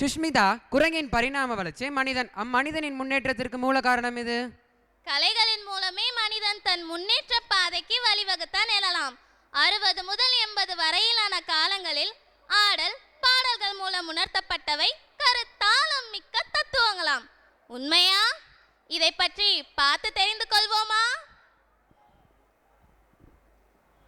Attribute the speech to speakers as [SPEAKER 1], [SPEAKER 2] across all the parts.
[SPEAKER 1] சுஷ்மிதா, குரங்கின் பரிணாம வளர்ச்சி மனிதன் அம்மனிதனின் முன்னேற்றத்திற்கு மூல காரணம் இது.
[SPEAKER 2] கலைகளின் மூலமே மனிதன் தன் முன்னேற்ற பாதைக்கு வழிவகுத்தான் எழலாம். 60 முதல் 80 வரையிலான காலங்களில் ஆடல் பாடல்கள் மூலம் உணர்த்தப்பட்டவை கருத்தாளம் மிக்க தத்துவங்களாம். உண்மையா? இதை பற்றி பார்த்து தெரிந்து கொள்வோமா?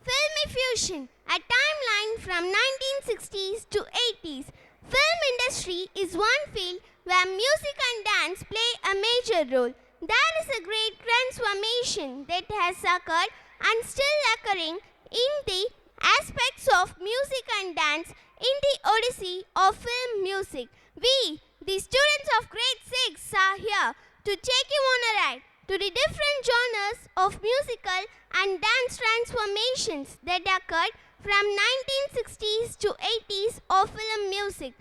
[SPEAKER 3] Filmy fusion, a timeline from 1960s to 80s. Film industry is one field where music and dance play a major role. There is a great transformation that has occurred and still occurring in the aspects of music and dance in the odyssey of film music. We, the students of grade 6, are here to take you on a ride to the different genres of musical and dance transformations that occurred from 1960s to 80s of film music.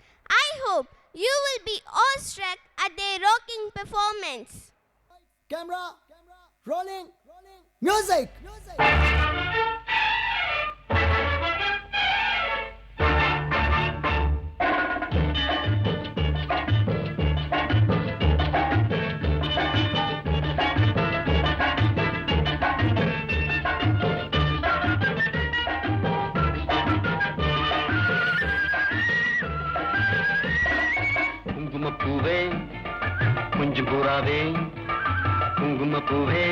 [SPEAKER 3] I hope you will be awestruck at their rocking performance.
[SPEAKER 4] Camera, rolling, music.
[SPEAKER 5] குங்குமப்பூவே கொஞ்சம் புறாவே, குங்குமப்பூவே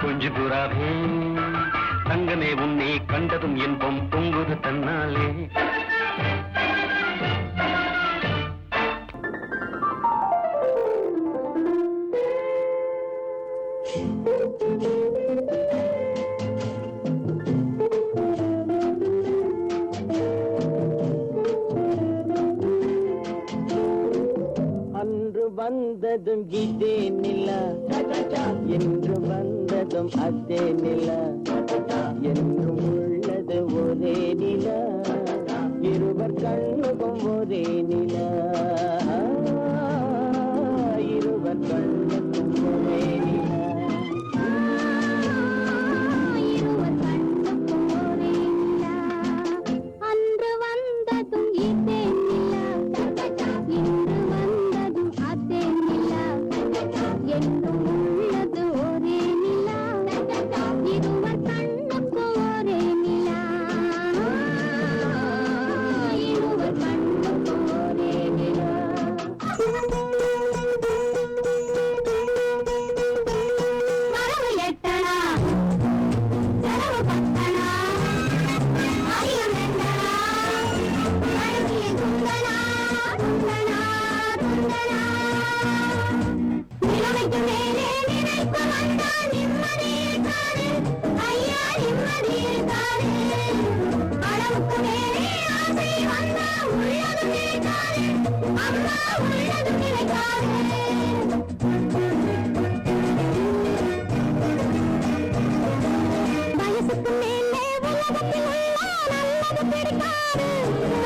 [SPEAKER 5] கொஞ்சம் புறாவே, தங்கமே உன்னை கண்டதும் இன்பம் பொங்குது தன்னாலே.
[SPEAKER 6] வந்ததும் இதே நிலா, என்று வந்ததும் அதே நிலா, என்றும் உள்ளது ஒரே நிலா, இருவர் கண்ணுக்கும் ஒரே நிலா, இருவர் கண்ணுக்கும் ஒரே நிலா, இருவர் கண்ணுக்கும் ஒரே நிலா, அன்று வந்ததும் இதே நிலா, இன்று வந்ததும் அதே நிலா, என்றும் உள்ளது ஒரே நிலா, இருவர் கண்ணுக்கும் ஒரே நிலா, இருவர் கண்ணுக்கும் ஒரே நிலா. மரபு எட்டனா, செலவு பத்தனா, அதிகம் எட்டனா, மனதில் துந்தனா, துந்தனா, துந்தனா. நிலைமைக்கு மேலே நினைப்பு வந்தால் நிம்மதி இருக்காது, ஐயா நிம்மதி இருக்காது. அளவுக்கு மேலே ஆசை வந்தால் உள்ளது நிலைக்காது, அம்மா உள்ளது நிலைக்காது. வயசுக்கு மேலே உலகத்தில் உள்ள நல்லது பிடிக்காது,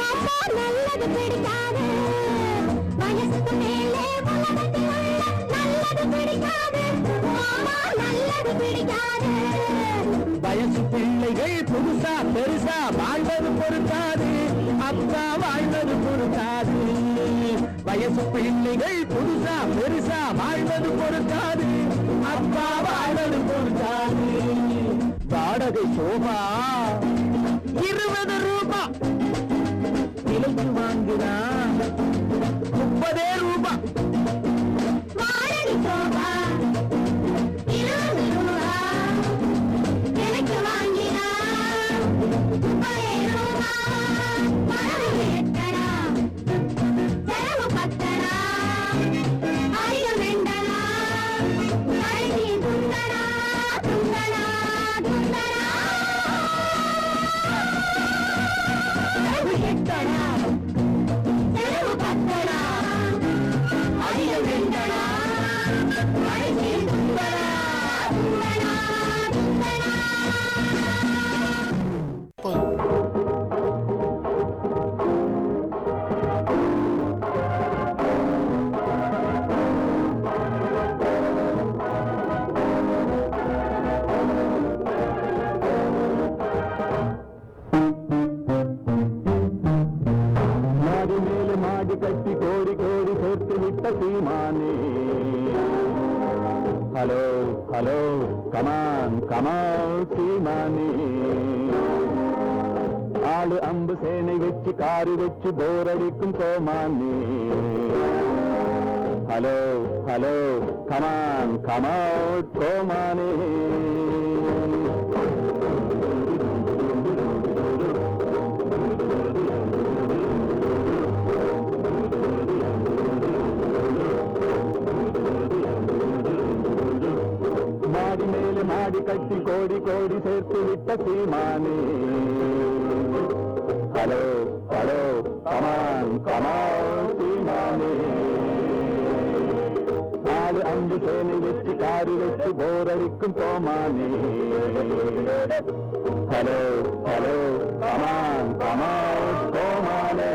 [SPEAKER 6] அம்மா நல்லது பிடிக்காது. வயசுக்கு மேலே உலகத்தில் உள்ள நல்லது பிடிக்காது, அம்மா நல்லது பிடிக்காது.
[SPEAKER 4] வயசு பிள்ளைகள் புதுசா பெருசா வாழ்வது பொறுக்காது, அப்பா வாழ்வது பொறுக்காது. வயசு பிள்ளைகள் புதுசா பெருசா வாழ்வது பொறுக்காது, அப்பா வாழ்வது பொறுக்காது. வாடகை சோபா 20 ரூபாய், விலைக்கு வாங்குறான் 30 ரூபாய்.
[SPEAKER 3] வாடகை சோபா 20 ரூபா, விலைக்கு வாங்கினா 30 ரூபா. மரபு எட்டனா, செலவு பத்தனா, அதிகம் வேண்டனா, கல்வி துந்தனா, துந்தனா, துந்தனா. மரபு எட்டனா,
[SPEAKER 4] ஹலோ கமான் கமான் சீமானே ஆளு அம்பு சேனை வச்சு காரு வச்சு போரடிக்கும் கோமானே ஹலோ ஹலோ கமான் கமான் கோமானே மாடி மேலே மாடி கட்டி கோடி கோடி சேர்த்து விட்ட சீமானே ஹலோ ஹலோ கமான் கமான் சீமானே ஆளு அம்பு சேனை வச்சு காரி வச்சு போரடிக்கும் கோமானே ஹலோ ஹலோ கமான் கமான் கோமானே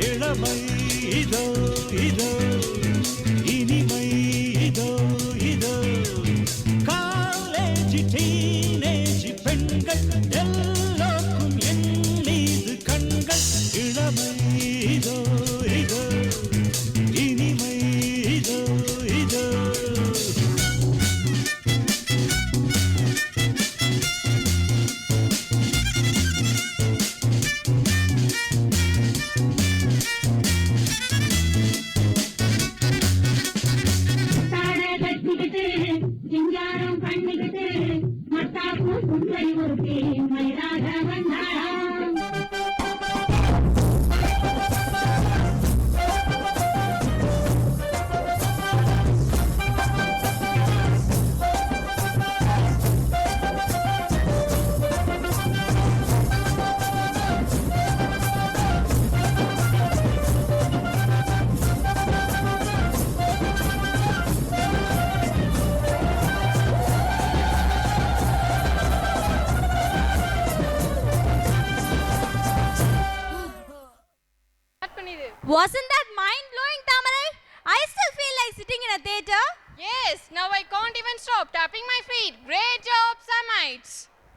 [SPEAKER 7] இளமை இதோ இதோ இனிமை இதோ இதோ காலேஜ் டீனேஜ் பெண்கள் எல்லோருக்கும் என் மீது கண்கள் இளமை இதோ இதோ இனிமை இதோ இதோ
[SPEAKER 8] Wasn't that mind-blowing, Tamarai? I still feel like sitting in a theater.
[SPEAKER 9] Yes, now I can't even stop tapping my feet. Great job, Samites.